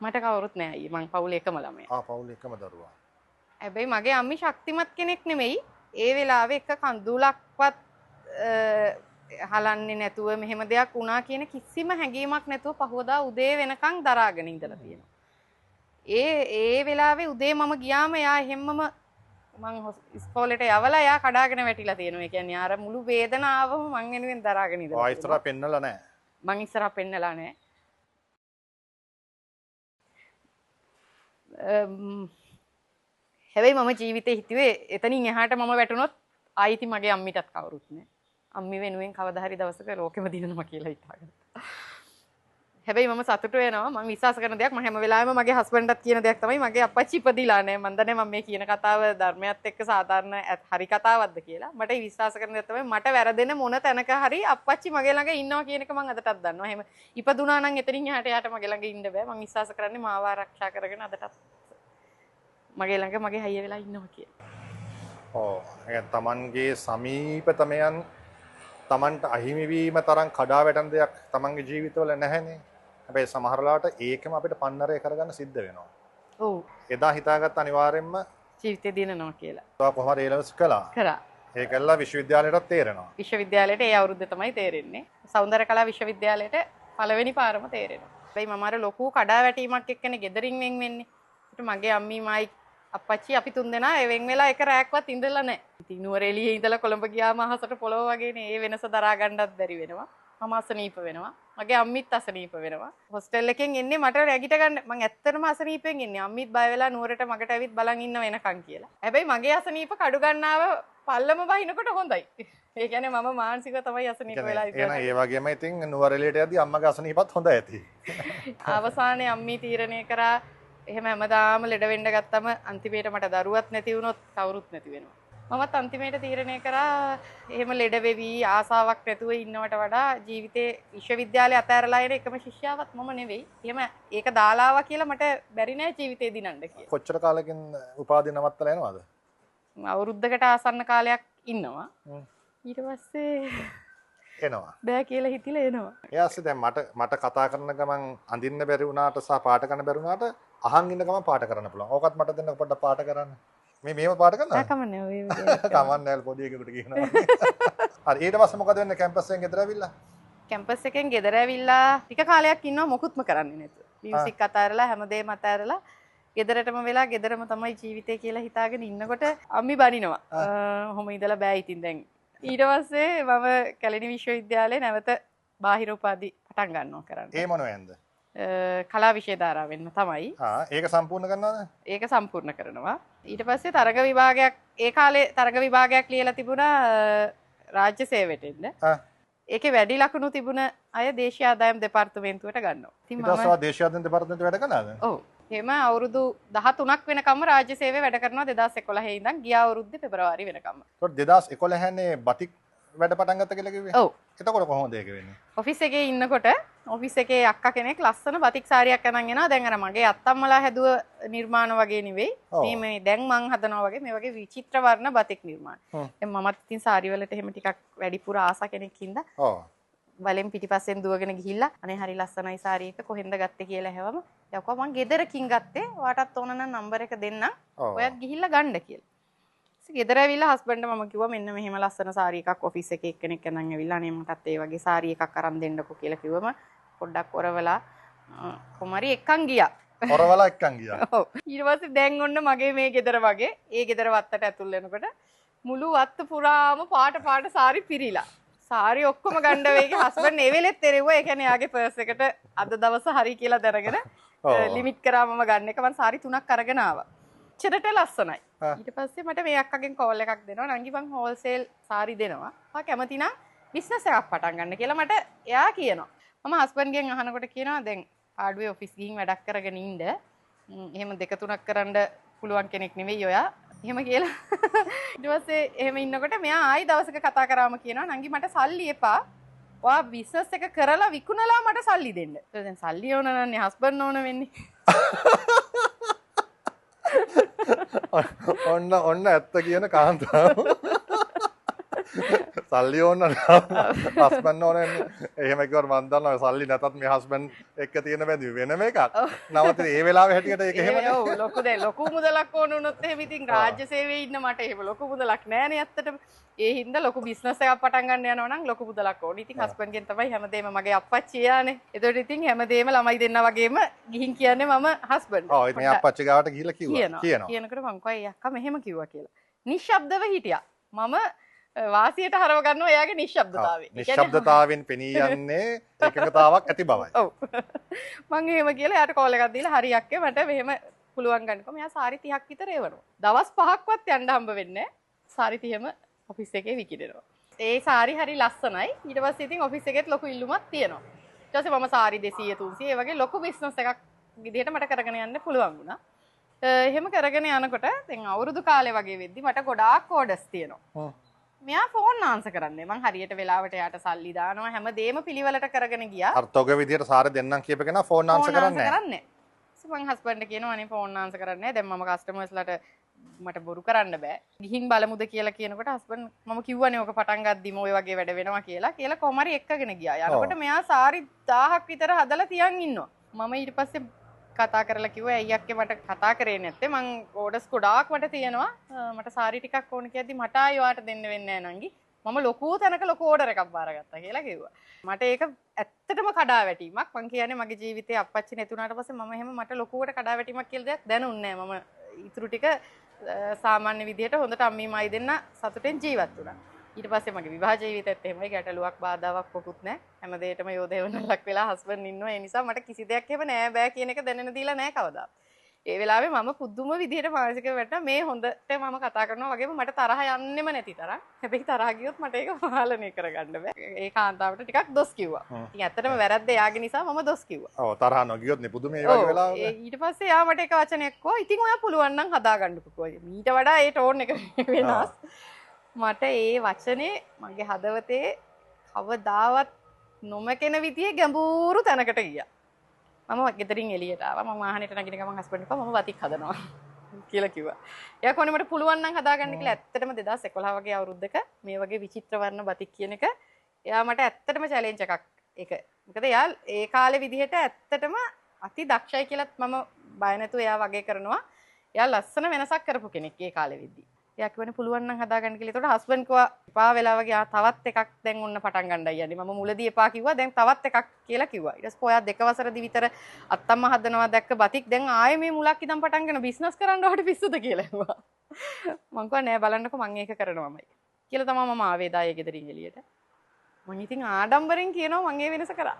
මට කවුරුත් නෑ අයියේ. මං පවුලේ එකම ළමයා. පවුලේ එකම දරුවා. හැබැයි මගේ අම්මි ශක්තිමත් කෙනෙක් නෙමෙයි. ඒ වෙලාවේ එක කඳුලක්වත් හලන්නේ නැතුව මෙහෙම දෙයක් වුණා කියන කිසිම හැඟීමක් නැතුව පහවදා උදේ වෙනකන් දරාගෙන ඉඳලා තියෙනවා. ඒ වෙලාවේ උදේ මම ගියාම යා හැමම මං ඉස්කෝලේට යවලා යා කඩාගෙන වැටිලා තියෙනවා. ඒ කියන්නේ ආර මුළු වේදනාවම මං වෙනුවෙන් දරාගෙන ඉඳලා. ඔය ඉස්සරහ පෙන්නලා නැහැ. මං ඉස්සරහ පෙන්නලා නැහැ. හැබැයි මම ජීවිතේ හිතුවේ එතනින් එහාට මම වැටුණොත් ආයිති මගේ අම්මිටත් කවුරුත් නැහැ. අම්මි වෙනුවෙන් කවදා හරි දවසක ලෝකෙම දිනනවා කියලා හිතාගත්තා. හැබැයි මම සතුටු වෙනවා. මම විශ්වාස කරන දෙයක් මම හැම වෙලාවෙම මගේ හස්බන්ඩ්ටත් කියන දෙයක් තමයි මගේ අප්පච්චි ඉපදිලා නැහැ. මන් දන්නේ මම මේ කියන කතාව ධර්මයත් එක්ක සාධාරණ හරි කතාවක්ද කියලා. මට විශ්වාස කරන දෙයක් තමයි මට වැරදෙන මොන තැනක හරි අප්පච්චි මගේ ළඟ ඉන්නවා කියන එක මම අදටත් දන්නවා. එහෙම ඉපදුනා නම් එතනින් එහාට යාට මගේ ළඟ ඉන්න බෑ. මම විශ්වාස කරන්නේ මාව ආරක්ෂා කරගෙන අදටත් මගේ ළඟ මගේ හයිය වෙලා ඉන්නවා කියලා. ඔව්. ඒ තමන්ගේ සමීපතමයන් තමන්ට අහිමි වීම තරම් කඩා වැටෙන දෙයක් තමන්ගේ ජීවිතවල නැහැනේ. හැබැයි සමහරලාට ඒකම අපිට පන්නරය කරගන්න සිද්ධ වෙනවා. ඔව්. එදා හිතාගත්ත අනිවාර්යෙන්ම ජීවිතේ දිනනවා කියලා. තව කොහොමද ඒ ලෙවල්ස් කළා. කරා. ඒකල්ලා විශ්වවිද්‍යාලයටත් තේරෙනවා. විශ්වවිද්‍යාලයට ඒ අවුරුද්ද තමයි තේරෙන්නේ. සෞන්දර්ය කලා විශ්වවිද්‍යාලයට පළවෙනි පාරම තේරෙනවා. හැබැයි මම අර ලොකු කඩාවැටීමක් එක්කනේ ගෙදරින් වෙන් වෙන්නේ. ඒකට මගේ අම්මි මායි අප්පච්චි අපි තුන්දෙනා ඒ වෙන් වෙලා එක රැයක්වත් ඉඳලා නැහැ. ඉතින් නුවරඑළියේ ඉඳලා කොළඹ ගියාම අහසට පොළොව වගේනේ ඒ වෙනස දරා ගන්නත් බැරි වෙනවා. මම අසනීප වෙනවා. මගේ අම්මිත් අසනීප වෙනවා. හොස්ටල් එකෙන් එන්නේ මට නැගිට ගන්න මම ඇත්තටම අසනීපෙන් එන්නේ. අම්මිත් බය වෙලා නුවරට මගට ඇවිත් බලන් ඉන්න වෙනකන් කියලා. හැබැයි මගේ අසනීප කඩු ගන්නාව පල්ලම බහිනකොට හොඳයි. ඒ කියන්නේ මම මානසිකව තමයි අසනීප වෙලා ඉන්නේ. ඒ වගේම ඉතින් නුවරඑළියට යද්දි අම්මගේ අසනීපත් හොඳ ඇති. අවසානයේ අම්මී තීරණය කරා එහෙම හැමදාම ලෙඩ වෙන්න ගත්තම අන්තිමේට මට දරුවත් නැති වුණොත් කවුරුත් නැති වෙනවා. මමත් අන්තිමේට තීරණය කරා එහෙම ලෙඩ වෙවි ආසාවක් නැතුව ඉන්නවට වඩා ජීවිතේ විශ්වවිද්‍යාලය අතහැරලා එන එකම ශිෂ්‍යාවක් මම නෙවෙයි. එහෙම ඒක දාලාවා කියලා මට බැරි නෑ ජීවිතේ දිනන්න කියලා. කොච්චර කාලෙකින් උපාධිය නවත්තලා යනවද? අවුරුද්දකට ආසන්න කාලයක් ඉන්නවා. ඊට පස්සේ එනවා. බෑ කියලා හිතිලා එනවා. ඊයස්සේ දැන් මට කතා කරන ගමන් අඳින්න බැරි වුණාට සහ පාට ගන්න බැරි වුණාට අහන් ඉන්න ගමන් පාට කරන්න පුළුවන්. ඕකත් මට දෙන්න පොඩ්ඩක් පාට කරන්න. මේව පාට කරනවා? කමන්නේ ඔය කමන්නේ පොඩි එකෙකුට කියනවා. හරි ඊට පස්සේ මොකද වෙන්නේ කැම්පස් එකෙන් ගෙදර ඇවිල්ලා? කැම්පස් එකෙන් ගෙදර ඇවිල්ලා ටික කාලයක් ඉන්නවා මොකුත්ම කරන්නේ නැතුව. මියුසික් අතහැරලා හැමදේම අතහැරලා ගෙදරටම වෙලා ගෙදරම තමයි ජීවිතේ කියලා හිතාගෙන ඉන්නකොට අම්මි බනිනවා. ඔහොම ඉඳලා බෑ ඉතින් දැන්. ඊට පස්සේ මම කැලණි විශ්වවිද්‍යාලයේ නැවත බාහිර උපාධි පටන් ගන්නවා කරන්න. ඒ මොනවෙන්ද? කලා විෂය ධාරාවෙන්ම තමයි. ඒක සම්පූර්ණ කරනවද? ඒක සම්පූර්ණ කරනවා. ඊට පස්සේ තරග විභාගයක් ඒ කාලේ තරග විභාගයක් ලියලා තිබුණා රාජ්‍ය සේවයට එන්න. ඒකේ වැඩි ලකුණු තිබුණ අය දේශීය ආදායම් දෙපාර්තමේන්තුවට ගන්නවා. ඉතින් ඊට පස්සේ දේශීය ආදායම් දෙපාර්තමේන්තුවට වැඩ කරනවද? ඔව්. එහෙම අවුරුදු 13ක් වෙනකම්ම රාජ්‍ය සේවයේ වැඩ කරනවා 2011 ඉඳන් ගිය අවුරුද්දේ පෙබරවාරි වෙනකම්ම. ඒකට 2011 හැනේ බතික් වැඩ පටන් ගත්ත කියලා කිව්වේ? ඔව්. එතකොට කොහොමද ඒක වෙන්නේ? ඔෆිස් එකේ ඉන්නකොට ඔෆිස් එකේ අක්කා කෙනෙක් ලස්සන බතික් සාරියක් අරන් එනවා. දැන් අර මගේ අත්තම්මලා හැදුව නිර්මාණ වගේ නෙවෙයි. මේ දැන් මං හදනවා වගේ මේ වගේ විචිත්‍ර වර්ණ බතික් නිර්මාණ. දැන් මමත් ඉතින් සාරි වලට එහෙම ටිකක් වැඩිපුර ආස කෙනෙක් හින්දා. ඔව්. වලෙන් පිටිපස්සෙන් දුවගෙන ගිහිල්ලා අනේ හරි ලස්සනයි සාරි එක කොහෙන්ද ගත්තේ කියලා හැවම යකෝ මං ගෙදරකින් ගත්තේ. ඔයාටත් ඕන නම් නම්බර් එක දෙන්නම්. ඔයත් ගිහිල්ලා ගන්න කියලා. ගෙදර ඇවිල්ලා හස්බන්ඩ් මම කිව්වා මෙන්න මෙහෙම ලස්සන සාරි එකක් ඔෆිස් එකේ එක්කෙනෙක් අඳන් ඇවිල්ලා අනේ මටත් ඒ වගේ සාරි එකක් අරන් දෙන්නකෝ කියලා කිව්වම පොඩ්ඩක් ඔරවලා කොමාරි එක්කන් ගියා. ඔරවලා එක්කන් ගියා. ඔව්. ඊට පස්සේ දැන් ඔන්න මගේ මේ ගෙදර වගේ ඒ ගෙදර වත්තට ඇතුල් වෙනකොට මුළු වත්ත පුරාම පාට පාට සාරි පිරීලා. සාරි ඔක්කොම ගන්න වෙයිගේ හස්බන්ඩ් ඒ වෙලෙත් එරෙව්වා. ඒ කියන්නේ යාගේ පර්ස් එකට අද දවස හරි කියලා දැනගෙන ලිමිට් කරාම මම ගන්න එක මම සාරි 3ක් අරගෙන ආවා. චරට ලස්සනයි. ඊට පස්සේ මට මේ අක්කගෙන් කෝල් එකක් දෙනවා. නංගි මං හෝල්සේල් සාරි දෙනවා. ආ කැමති නම් බිස්නස් එකක් පටන් ගන්න කියලා මට එයා කියනවා. මම හස්බන්ඩ්ගෙන් අහනකොට කියනවා දැන් ආඩුවේ ඔෆිස් ගිහින් වැඩක් කරගෙන ඉන්න. එහෙම 2-3ක් කරන්න පුළුවන් කෙනෙක් නෙවෙයි ඔයා. එහෙම කියලා. ඊට පස්සේ එහෙම ඉන්නකොට මෙයා ආයි දවසක කතා කරාම කියනවා නංගි මට සල්ලි එපා. ඔයා බිස්නස් එක කරලා විකුණලා මට සල්ලි දෙන්න. ඒක දැන් සල්ලි ඕන නන්නේ හස්බන්ඩ් ඕන වෙන්නේ. ඔන්න ඇත්ත කියන කාන්තාව සල්ලි ඕන හස්බන්ඩ් ඕන එහෙම කිව්වොත් මම දන්නවා සල්ලි නැතත් මේ හස්බන්ඩ් එක්ක තියෙන බැඳීම වෙනම එකක්. නමුත් ඒ වෙලාවේ හැටියට ඒක එහෙම නේ. ඔව් ලොකු මුදලක් ඕන වුණොත් එහෙම ඉතින් රාජ්‍ය සේවයේ ඉන්න මට එහෙම ලොකු මුදලක් නෑනේ ඇත්තටම. ඒ හින්දා ලොකු බිස්නස් එකක් පටන් ගන්න යනවා නම් ලොකු මුදලක් ඕනේ. ඉතින් හස්බන්ඩ්ගෙන් තමයි හැමදේම මගේ අප්පච්චි යානේ. ඒතකොට ඉතින් හැමදේම ළමයි දෙන්නා වගේම ගිහින් කියන්නේ මම හස්බන්ඩ්. ඔව් ඉතින් අප්පච්චි ගාවට ගිහිල්ලා කිව්වා. කියනකොට මං කිව්වා අක්කා මෙහෙම කිව්වා කියලා. නිශ්ශබ්දව හිටියා. මම වාසියට හරව ගන්නවා එයාගේ නිශ්ශබ්දතාවය. නිශ්ශබ්දතාවෙන් පෙනී යන්නේ ඒකකතාවක් ඇති බවයි. ඔව්. මං එහෙම කියලා එයාට කෝල් එකක් දීලා හරි අක්කේ මට මෙහෙම පුළුවන් ගන්නකො. මෙයා සාරි 30ක් විතර එවනවා. දවස් 5ක්වත් යන්න හම්බ වෙන්නේ නැහැ. සාරි 30ම ඔෆිස් එකේ විකිනෙනවා. ඒ සාරි හරි ලස්සනයි. ඊට පස්සේ ඉතින් ඔෆිස් එකේත් ලොකු ඉල්ලුමක් තියෙනවා. ඊට පස්සේ මම සාරි 200 300 ඒ වගේ ලොකු බිස්නස් එකක් විදිහට මට කරගෙන යන්න පුළුවන් වුණා. එහෙම කරගෙන යනකොට දැන් අවුරුදු කාලේ වගේ වෙද්දි මට ගොඩාක් ඕඩර්ස් තියෙනවා. මෙයා ෆෝන් ආන්සර් කරන්නේ. මං හරියට වෙලාවට යාට සල්ලි දානවා හැමදේම පිළිවෙලට කරගෙන ගියා. අර තොග විදියට සාරි දෙන්නම් කියප කෙනා ෆෝන් ආන්සර් කරන්නේ නැහැ. මං හස්බන්ඩ් කියනවා අනේ ෆෝන් ආන්සර් කරන්නේ නැහැ. දැන් මම කස්ටමර්ස්ලාට මට බොරු කරන්න බෑ. ගිහින් බලමුද කියලා කියනකොට හස්බන්ඩ් මම කිව්වනේ ඔක පටන් ගද්දිම ඔය වගේ වැඩ වෙනවා කියලා කොහමරි එක්කගෙන ගියා. යනකොට මෙයා සාරි 1000ක් විතර හදලා තියන් ඉන්නවා. මම ඊට පස්සේ කතා කරලා කිව්වා ඇයි අක්කේ මට කතා කරේ නැත්තේ මං ඕඩර්ස් ගොඩාක් මට තියෙනවා. මට සාරි ටිකක් ඕන කියද්දි මට ආයෙ ඔයාට දෙන්න වෙන්නේ නැහැ නංගි. මම ලොකු තැනක ලොකු ඕඩර් එකක් බාරගත්තා කියලා කිව්වා. මට ඒක ඇත්තටම කඩාවැටීමක්. මං කියන්නේ මගේ ජීවිතේ අප්පච්චි නැතුණාට පස්සේ මම එහෙම මට ලොකුවට කඩාවැටීමක් කියලා දෙයක් දැනුන්නේ නැහැ. මම ඊටු ටික සාමාන්‍ය විදිහට හොඳට අම්මීමයි දෙන්න සතුටෙන් ජීවත් වුණා. ඊට පස්සේ මගේ විවාහ ජීවිතෙත් එහෙමයි ගැටලුවක් බාධාවක් මොකුත් නැහැ. හැමදේටම යෝධයවනලක් වෙලා හස්බන්ඩ් ඉන්නවා. ඒ නිසා මට කිසි දෙයක් එහෙම නෑ බෑ කියන එක දැනෙන්න දීලා නෑ කවදා. ඒ වෙලාවේ මම පුදුම විදිහට මානසිකව වැටෙනවා. මේ හොඳට මම කතා කරනවා වගේම මට තරහ යන්නෙම නැති තරම්. හැබැයි තරහ ගියොත් මට ඒක පාලනය කරගන්න බෑ. ඒ කාන්තාවට ටිකක් දොස් කිව්වා. ඉතින් ඇත්තටම වැරද්ද එයාගේ නිසා මම දොස් කිව්වා. ඔව් තරහ නොගියොත් නේ පුදුම මේ වගේ වෙලාවක. ඊට පස්සේ එයා මට එක වචනයක් කිව්වා. ඉතින් ඔයා පුළුවන් නම් හදාගන්නකෝ. ඊට වඩා ඒ ටෝන් එක වෙනස්. මට ඒ වචනේ මගේ හදවතේ කවදාවත් නොමකෙන විදිහේ ගැඹුරු තැනකට ගියා. මම ගෙදරින් එළියට ආවා. මම වාහනේට නැගින ගමන් හස්බන්ඩ් කිව්වා මම බතික් හදනවා කියලා කිව්වා. එයා කොහොනේ මට පුළුවන් නම් හදාගන්න කියලා. ඇත්තටම 2011 වගේ අවුරුද්දක මේ වගේ විචිත්‍ර වර්ණ බතික් කියන එක එයා මට ඇත්තටම චැලෙන්ජ් එකක් ඒක. මොකද එයා ඒ කාලේ විදිහට ඇත්තටම අති දක්ෂයි කියලාත් මම බය නැතුව එයා වගේ කරනවා. එයා ලස්සන වෙනසක් කරපු කෙනෙක් ඒ කාලේ වෙද්දි. එයා කිව්වනේ පුළුවන් නම් හදාගන්න කියලා. ඒතකොට හස්බන්ඩ් කිව්වා එපා වෙලා වගේ තවත් එකක් දැන් ඔන්න පටන් ගන්නයි යන්නේ. මම මුලදී එපා කිව්වා දැන් තවත් එකක් කියලා කිව්වා. ඊට පස්සේ ඔයා 2 වසරදී විතර අත්තම්ම හදනවා දැක්ක බතික් දැන් ආයේ මේ මුලක් ඉදන් පටන් ගන්න බිස්නස් කරන්න ඔයාට පිස්සුද කියලා කිව්වා. මං කිව්වා නෑ බලන්නකෝ මං ඒක කරනවාමයි. කියලා තමයි මම ආවේ දායේ ගෙදරින් එළියට. මං ඉතින් ආඩම්බරෙන් කියනවා මං ඒ වෙනස කරා.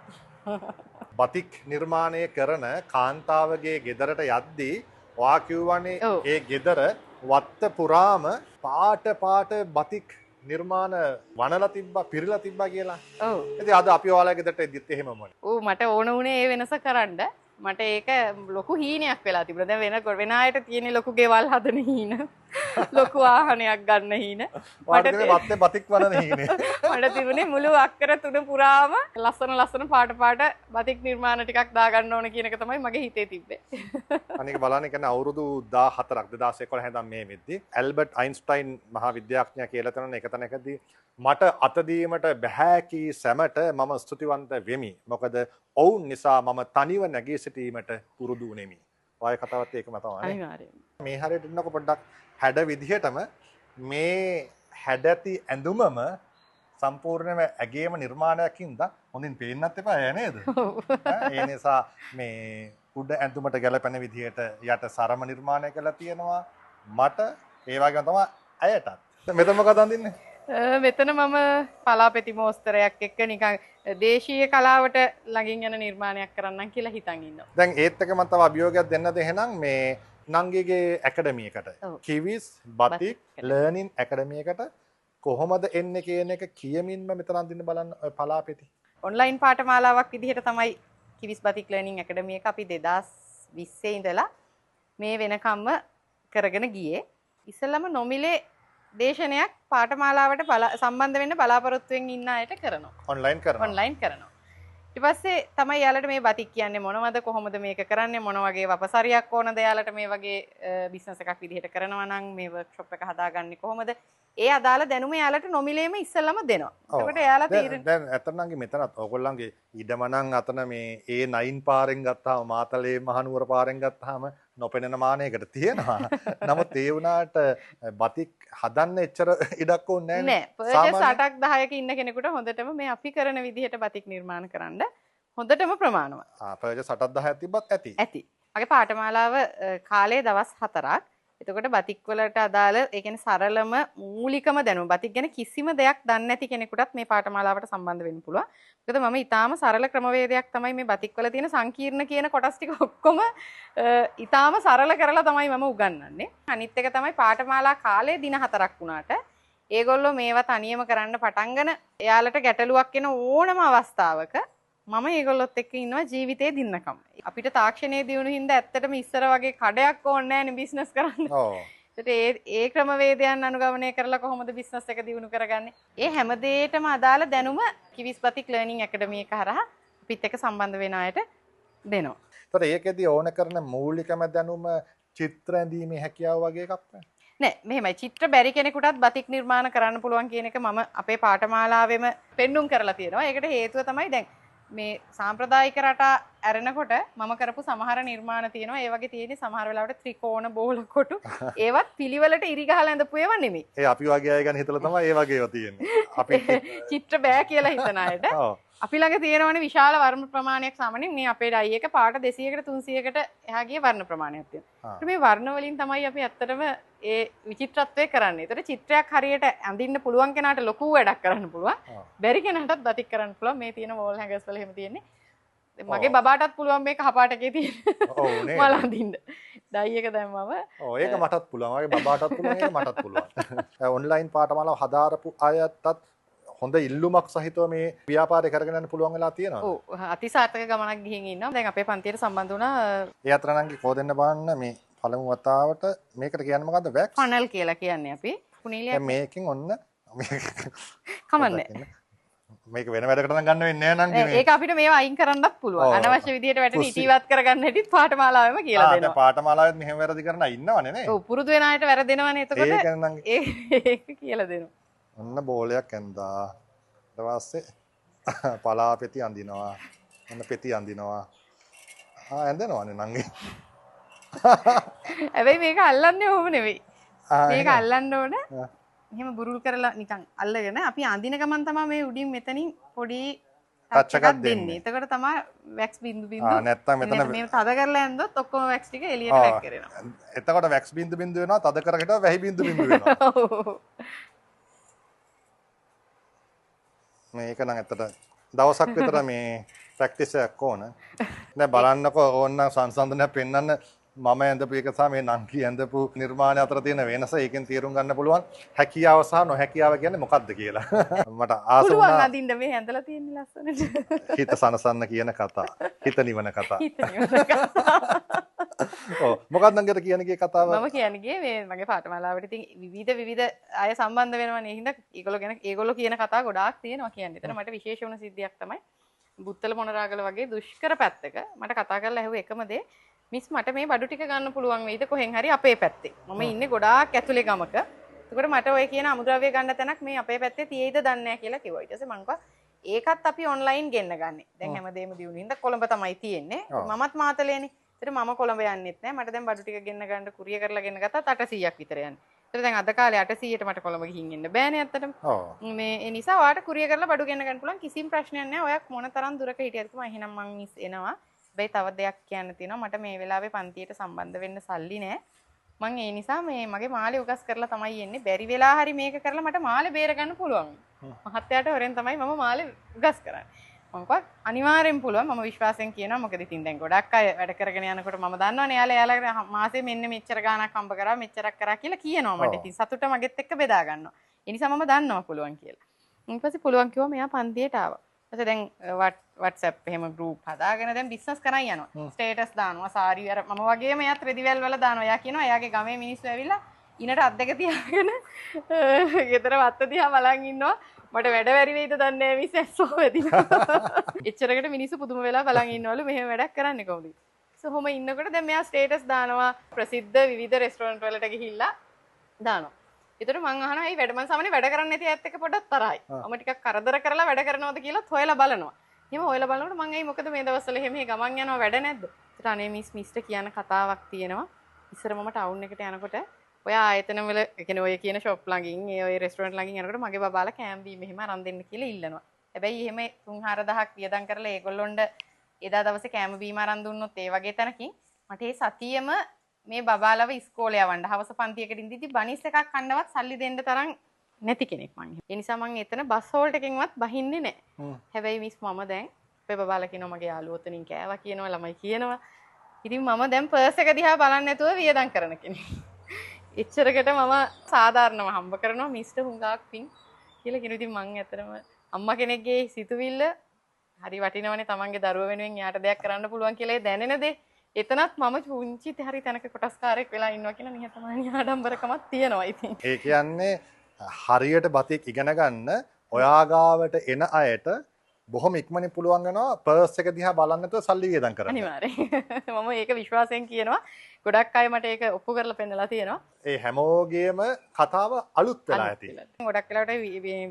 බතික් නිර්මාණය කරන කාන්තාවගේ ගෙදරට යද්දී ඔයා කිව්වනේ ඒ ගෙදර වත්ත පුරාම පාට බතික් නිර්මාණ වනලා තිබ්බා පිරලා තිබ්බා කියලා. ඔව්. ඉතින් අද අපි ඔයාලා ගෙදරට එද්දිත් එහෙමමනේ. ඔව් මට ඕන උනේ ඒ වෙනස කරන්න. මට ඒක ලොකු හීනයක් වෙලා තිබුණා. දැන් වෙන අයට තියෙන ලොකු ගෙවල් හදන හීන. ලොකු ආහනයක් ගන්න හීන. මට වත්තේ බතික් වනන හීනේ. මට තිබුණේ මුළු අක්කර 3 පුරාම ලස්සන පාට බතික් නිර්මාණ ටිකක් දාගන්න ඕන කියන එක තමයි මගේ හිතේ තිබ්බේ. අනික බලන්න කියන්නේ අවුරුදු 14ක් 2011 ඉඳන් මේ වෙද්දි ඇල්බර්ට් අයින්ස්ටයින් මහා විද්‍යාඥයා කියලා තනන එක තැනකදී මට අත දීමට බෑ කී සැමට මම ස්තුතිවන්ත වෙමි. මොකද ඔවුන් නිසා මම තනිව නැගී සිටීමට පුරුදු වෙමි. ඔය කතාවත් ඒකම තමයි. අනිවාර්යයෙන්. මේ හරියට ඉන්නකො පොඩ්ඩක් හැඩ විදිහටම මේ හැඩති ඇඳුමම සම්පූර්ණයෙන්ම ඇගේම නිර්මාණයකින්ද හොඳින් පේන්නත් එපා නේද? ඒ නිසා මේ උඩ ඇඳුමට ගැලපෙන විදිහට යට සරම නිර්මාණය කරලා තියෙනවා. මට ඒ වගේම තමයි ඇයටත්. මෙතන මොකද අඳින්නේ? මෙතන මම පලාපෙති මෝස්තරයක් එක්ක නිකන් දේශීය කලාවට ළඟින් යන නිර්මාණයක් කරන්නම් කියලා හිතන් ඉන්නවා. දැන් ඒත් එක මම තව අභියෝගයක් දෙන්නද එහෙනම් මේ නංගිගේ ඇකඩමි එකට. කිවිස් බතික් ලර්නින් ඇකඩමි එකට කොහොමද එන්නේ කියන එක කියමින්ම මෙතන අඳින්න බලන්න පලාපෙති. ඔන්ලයින් පාඨමාලාවක් විදිහට තමයි කිවිස් බතික් ලර්නින් ඇකඩමි එක අපි 2020 ඉඳලා මේ වෙනකම්ම කරගෙන ගියේ. ඉස්සෙල්ලම නොමිලේ දේශනයක් පාඨමාලාවට සම්බන්ධ වෙන්න බලාපොරොත්තුෙන් ඉන්න අයට කරනවා. ඔන්ලයින් කරනවා. ඊට පස්සේ තමයි යාලට මේ බතික් කියන්නේ මොනවද කොහොමද මේක කරන්නේ මොන වගේ වපසරියක් ඕනද යාලට මේ වගේ බිස්නස් එකක් විදිහට කරනවා නම් මේ වර්ක්ෂොප් එක හදාගන්නේ කොහොමද? ඒ අදාළ දැනුම යාලට නොමිලේම ඉස්සෙල්ලම දෙනවා. එතකොට යාලා දැන් අතනන්ගේ මෙතනත් ඕගොල්ලන්ගේ ඉඩම නම් අතන මේ A9 පාරෙන් ගත්තාම මාතලේ මහනුවර පාරෙන් ගත්තාම නොපෙනෙන මානයකට තියෙනවා. නමුත් ඒ වුණාට බතික් හදන්න එච්චර ඉඩක් ඕනේ නැහැ. පර්චේස් 8ක් 10ක ඉන්න කෙනෙකුට හොඳටම මේ අපි කරන විදිහට බතික් නිර්මාණ කරන්න හොඳටම ප්‍රමාණවත්. පර්චේස් 8ක් 10ක් තිබ්බත් ඇති. ඇති. මගේ පාඨමාලාව කාලේ දවස් 4ක්. එතකොට බතික් වලට අදාළ ඒ කියන්නේ සරලම මූලිකම දැනුම බතික් ගැන කිසිම දෙයක් දන්නේ නැති කෙනෙකුටත් මේ පාඨමාලාවට සම්බන්ධ වෙන්න පුළුවන්. මොකද මම ඊටාම සරල ක්‍රමවේදයක් තමයි මේ බතික් වල තියෙන සංකීර්ණ කියන කොටස් ටික ඔක්කොම ඊටාම සරල කරලා තමයි මම උගන්වන්නේ. අනිත් එක තමයි පාඨමාලා කාලේ දින 4ක් වුණාට ඒගොල්ලෝ මේවා තනියම කරන්න පටන්ගෙන එයාලට ගැටලුවක් එන ඕනම අවස්ථාවක මම ඒගොල්ලොත් එක්ක ඉන්නවා ජීවිතේ දින්නකම්. අපිට තාක්ෂණයේ දියුණු හින්දා ඇත්තටම ඉස්සර වගේ කඩයක් ඕනේ නැහැ නේ බිස්නස් කරන්න. ඔව්. ඒත් ඒ ක්‍රමවේදයන් අනුගමනය කරලා කොහොමද බිස්නස් එක දියුණු කරගන්නේ? ඒ හැම දෙයකටම අදාළ දැනුම කිවිස් බතික් ලර්නින් ඇකඩමි එක හරහා අපිත් එක්ක සම්බන්ධ වෙන අයට දෙනවා. ඒතර ඒකෙදී ඕන කරන මූලිකම දැනුම චිත්‍ර ඇඳීමේ හැකියාව වගේ එකක් නෑ. නෑ මෙහෙමයි චිත්‍ර බැරි කෙනෙකුටත් බතික් නිර්මාණ කරන්න පුළුවන් කියන එක මම අපේ පාඨමාලාවෙම පෙන්눔 කරලා තියෙනවා. ඒකට හේතුව තමයි දැන් මේ සාම්ප්‍රදායික රටා ඇරෙනකොට මම කරපු සමහර නිර්මාණ තියෙනවා. ඒ වගේ තියෙන්නේ සමහර වෙලාවට ත්‍රිකෝණ බෝල කොටු. ඒවත් පිළිවෙලට ඉරි ගහලා ඇඳපු ඒවා නෙමෙයි. ඒ අපි වගේ අය ගැන හිතලා තමයි ඒ වගේ ඒවා තියෙන්නේ. අපි චිත්‍ර බෑ කියලා හිතන අයට. අපි ළඟ තියෙනවනේ විශාල වර්ණ ප්‍රමාණයක් සාමාන්‍යයෙන් මේ අපේ ඩයි එක පාට 200කට 300කට එහා ගිය වර්ණ ප්‍රමාණයක් තියෙනවා. මේ වර්ණ වලින් තමයි අපි ඇත්තටම ඒ විචිත්‍රත්වය කරන්නේ. ඒතර චිත්‍රයක් හරියට අඳින්න පුළුවන් කෙනාට ලොකු වැඩක් කරන්න පුළුවන්. බැරි කෙනාටත් බතික් කරන්න පුළුවන්. මේ තියෙන වෝල් හැංගර්ස් වල එහෙම තියෙන්නේ. මගේ බබාටත් පුළුවන් මේක කපාටකේ තියෙන. ඔව් නේ. මල අඳින්න. ඩයි එක දැම්මම ඔව් ඒක මටත් පුළුවන්. මගේ බබාටත් පුළුවන් ඒක මටත් පුළුවන්. ඔන්ලයින් පාඨමාලාව හදාරපු අයටත් හොඳ ඉල්ලුමක් සහිතව මේ ව්‍යාපාරය කරගෙන යන්න පුළුවන් වෙලා තියෙනවා. ඔව් අතිසාර්ථක ගමනක් ගිහින් ඉන්නවා. දැන් අපේ පන්තියට සම්බන්ධ වුණා. ඒ අතර නංගි කෝදෙන්න බලන්න මේ පළමු වතාවට මේකට කියන්නේ මොකද්ද? වැක්ස් ෆනල් කියලා කියන්නේ අපි. කුණීලියක් මේකෙන් ඔන්න කමන්නේ. මේක වෙන වැඩකට නම් ගන්න වෙන්නේ නැහැ නංගි. ඒක අපිට මේවා අයින් කරන්නත් පුළුවන්. අනවශ්‍ය විදියට වැටෙන ඉතිවත් කරගන්න හැටිත් පාඨමාලාවෙම කියලා දෙනවා. පාඨමාලාවෙත් මෙහෙම වැරදි කරන අය ඉන්නවනේ නේ. ඔව් පුරුදු වෙන අයට වැරදෙනවනේ එතකොට. ඒක කියලා දෙනවා. ඔන්න බෝලයක් ඇඳා. ඊට පස්සේ පලා පෙති අඳිනවා. ඔන්න පෙති අඳිනවා. ඇඳනවනේ නංගි. හැබැයි මේක අල්ලන්නේ ඔහොම නෙවෙයි. මේක අල්ලන්න ඕන. එහෙම බුරුල් කරලා නිකන් අල්ලගෙන අපි අඳින ගමන් තමයි මේ උඩින් මෙතනින් පොඩි ටච් එකක් දෙන්නේ. එතකොට තමයි වැක්ස් බින්දු බින්දු. නැත්තම් මෙතන මේ තද කරලා ඇඳොත් ඔක්කොම වැක්ස් ටික එළියට වැක් කරනවා. එතකොට වැක්ස් බින්දු බින්දු වෙනවා, තද කරකට වැහි බින්දු බින්දු වෙනවා. මේක නම් ඇත්තට දවසක් විතර මේ ප්‍රැක්ටිස් එකක් ඕන. දැන් බලන්නකෝ ඕන්න සංසන්දනයක් පෙන්වන්න මම ඇඳපු එක සහ මේ නංගි ඇඳපු නිර්මාණය අතර තියෙන වෙනස ඒකෙන් තේරුම් ගන්න පුළුවන් හැකියාව සහ නොහැකියාව කියන්නේ මොකක්ද කියලා. මට ආස වුණා. පුළුවන් අඳින්න මේ ඇඳලා තියෙන ලස්සනට. හිත සනසන්න කියන කතා. හිත නිවන කතා. හිත නිවන කතා. ඔව් මොකක්ද නංගිට කියන්නේ කතාව? මම කියන්නේ මේ මගේ පාඨමාලාවට ඉතින් විවිධ අය සම්බන්ධ වෙනවනේ. ඒ හින්දා ඒගොල්ලෝ කියන කතා ගොඩාක් තියෙනවා කියන්නේ. එතන මට විශේෂ වුණ සිද්ධියක් තමයි බුත්තල මොනරාගල වගේ දුෂ්කර පැත්තක මට කතා කරලා ඇහුව එකම දේ මිස් මට මේ බඩු ටික ගන්න පුළුවන් වෙයිද කොහෙන් හරි අපේ පැත්තේ. මම ඉන්නේ ගොඩාක් ඇතුලේ ගමක. ඒකට මට ඔය කියන අමුද්‍රව්‍ය ගන්න තැනක් මේ අපේ පැත්තේ තියෙයිද දන්නේ නැහැ කියලා කිව්වා. ඊට පස්සේ මං කිව්වා ඒකත් අපි ඔන්ලයින් ගෙන්න ගන්නෙ. දැන් හැමදේම දියුණු හින්දා කොළඹ තමයි තියෙන්නේ. මමත් මාතලේනේ. ඒතර මම කොළඹ යන්නෙත් නැහැ. මට දැන් බඩු ටික ගෙන්න ගන්න කුරිය කරලා ගෙන්න ගත්තා 800ක් විතර යන්නේ. ඒතර දැන් අද කාලේ 800ට මට කොළඹ ගිහින් එන්න බෑනේ ඇත්තටම. මේ ඒ නිසා ඔයාලට කුරිය කරලා බඩු ගෙන්න ගන්න පුළුවන් කිසිම ප්‍රශ්නයක් නැහැ. ඔයා මොන තරම් දුරක හිටියද කිව්වා. එහෙනම් මං මිස් එනවා. හැබැයි තව දෙයක් කියන්න තියෙනවා. මට මේ වෙලාවේ පන්තියට සම්බන්ධ වෙන්න සල්ලි නැහැ. මං ඒ නිසා මේ මගේ මාළේ උගස් කරලා තමයි එන්නේ. බැරි වෙලා හරි මේක කරලා මට මාළේ බේර ගන්න පුළුවන්. මහත්තයාට හොරෙන් තමයි මම මාළේ උගස් කරන්නේ. මම කිව්වා අනිවාර්යෙන් පුළුවන්. මම විශ්වාසයෙන් කියනවා. මොකද ඉතින් දැන් ගොඩක් අය වැඩ කරගෙන යනකොට මම දන්නවනේ යාළුවා මාසේ මෙන්න මෙච්චර ගාණක් හම්බ කරා මෙච්චරක් කරා කියලා කියනවා මට. ඉතින් සතුට මගෙත් එක්ක බෙදා ගන්නවා. ඒ නිසා මම දන්නවා පුළුවන් කියලා. ඊට පස්සේ පුළුවන් කිව්වා මෙයා පන්තියට ආවා. ඊට දැන් WhatsApp එහෙම group හදාගෙන දැන් බිස්නස් කරන් යනවා. ස්ටේටස් දානවා සාරි අර මම වගේම එයාත් රෙදිවැල් වල දානවා. එයා කියනවා එයාගේ ගමේ මිනිස්සු ඇවිල්ලා ඉනට අත් දෙක තියාගෙන ගෙදර වත්ත දිහා බලන් ඉන්නවා. මට වැඩ බැරි වෙයිද දන්නේ නැහැ මිස් ඇස්සෝ වෙදිනවා. එච්චරකට මිනිස්සු පුදුම වෙලා බලන් ඉන්නවලු මෙහෙම වැඩක් කරන්නේ කොහොමද? කොහොම ඉන්නකොට දැන් මෙයා ස්ටේටස් දානවා ප්‍රසිද්ධ විවිධ රෙස්ටොරන්ට් වලට ගිහිල්ලා දානවා. ඒතර මං අහනවා "ඇයි වැඩ මං සාමාන්‍යයෙන් වැඩ කරන්නේ නැති ඇත්ත එක පොඩ්ඩක් තරහයි. මම ටිකක් කරදර කරලා වැඩ කරනවද කියලාත් හොයලා බලනවා." එහෙම හොයලා බලනකොට මං "ඇයි මොකද මේ දවස්වල එහෙම ගමන් යනවා වැඩ නැද්ද?" ඒතර අනේ මිස්ට කියන කතාවක් තියෙනවා. ඉස්සර මම ටවුන් එකට යනකොට ඔය ආයතන වල කියන්නේ ඔය කියන ෂොප් ළඟින් ඒ ඔය රෙස්ටොරන්ට් ළඟින් යනකොට මගේ බබාලා කෑම් බීම එහෙම අරන් දෙන්න කියලා ඉල්ලනවා. හැබැයි එහෙම 3-4000ක් වියදම් කරලා ඒගොල්ලොන්ට එදා දවසේ කෑම බීම අරන් දුන්නොත් ඒ වගේ තැනකින් මට ඒ සතියෙම මේ බබාලව ඉස්කෝලේ යවන්න හවස පන්තියකට ඉඳිදි බනිස් එකක් කන්නවත් සල්ලි දෙන්න තරම් නැති කෙනෙක් මං. ඒ නිසා මං එතන බස් හෝල්ට් එකෙන්වත් බහින්නේ නැහැ. හැබැයි මිස් මම දැන් අපේ බබාලා කියනවා මගේ යාළුවෝ උතනින් කෑවා කියනවා ළමයි කියනවා. ඉතින් මම දැන් පර්ස් එක දිහා බලන්නේ නැතුව වියදම් කරන කෙනෙක්. එච්චරකට මම සාධාරණව හම්බ කරනවා මිස්ට හුඟක් පිං කියලා කියන ඉතින් මං ඇත්තටම අම්මා කෙනෙක්ගේ සිතුවිල්ල හරි වටිනවනේ තමන්ගේ දරුවා වෙනුවෙන් යාට දෙයක් කරන්න පුළුවන් කියලා දැනෙන දේ. එතනත් මම පුංචි හරි තැනක කොටස්කාරයෙක් වෙලා ඉන්නවා කියලා නිහතමානී ආඩම්බරකමක් තියෙනවා ඉතින්. ඒ කියන්නේ හරියට බතික් ඉගෙන ගන්න ඔයා ගාවට එන අයට බොහොම ඉක්මනින් පුළුවන් වෙනවා පර්ස් එක දිහා බලන්න නැතුව සල්ලි වියදම් කරන්න. අනිවාර්යයෙන්. මම ඒක විශ්වාසයෙන් කියනවා. ගොඩක් අය මට ඒක ඔප්පු කරලා පෙන්නලා තියෙනවා. ඒ හැමෝගේම කතාව අලුත් වෙලා ඇති. ගොඩක් වෙලාවට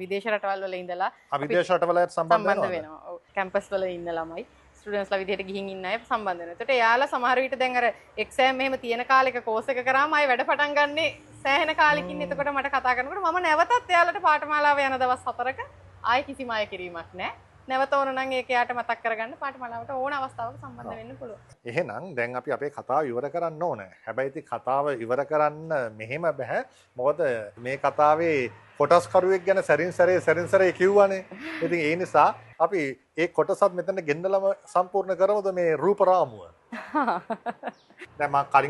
විදේශ රටවල් වල ඉඳලා විදේශ රටවල සම්බන්ධ වෙනවා. ඔව් කැම්පස් වල ඉන්න ළමයි ස්ටුඩන්ට්ස්ලා විදිහට ගිහින් ඉන්න අය සම්බන්ධ වෙනවා. ඒකට එයාලා සමහර විට දැන් අර එක්සෑම් එහෙම තියෙන කාලෙක කෝස් එක කරාම අය වැඩ පටන් ගන්නේ සෑහෙන කාලෙකින්. එතකොට මට කතා කරනකොට මම නැවතත් එයාලට පාඨමාලාව යන දවස් 4ක ආයි කිසිම අය කිරීමක් නැහැ. නැවත ඕන නම් ඒක යාට මතක් කරගන්න පාඨමාලාවට ඕන අවස්ථාවක සම්බන්ධ වෙන්න පුළුවන්. එහෙනම් දැන් අපි අපේ කතාව ඉවර කරන්න ඕන. හැබැයි ඉතින් කතාව ඉවර කරන්න මෙහෙම බෑ. මොකද මේ කතාවේ කොටස්කරුවෙක් ගැන සැරින් සැරේ කිව්වනේ. ඉතින් ඒ නිසා අපි ඒ කොටසත් මෙතන ගෙන්නලම සම්පූර්ණ කරමුද මේ රූප රාමුව. දැන් මම කලින්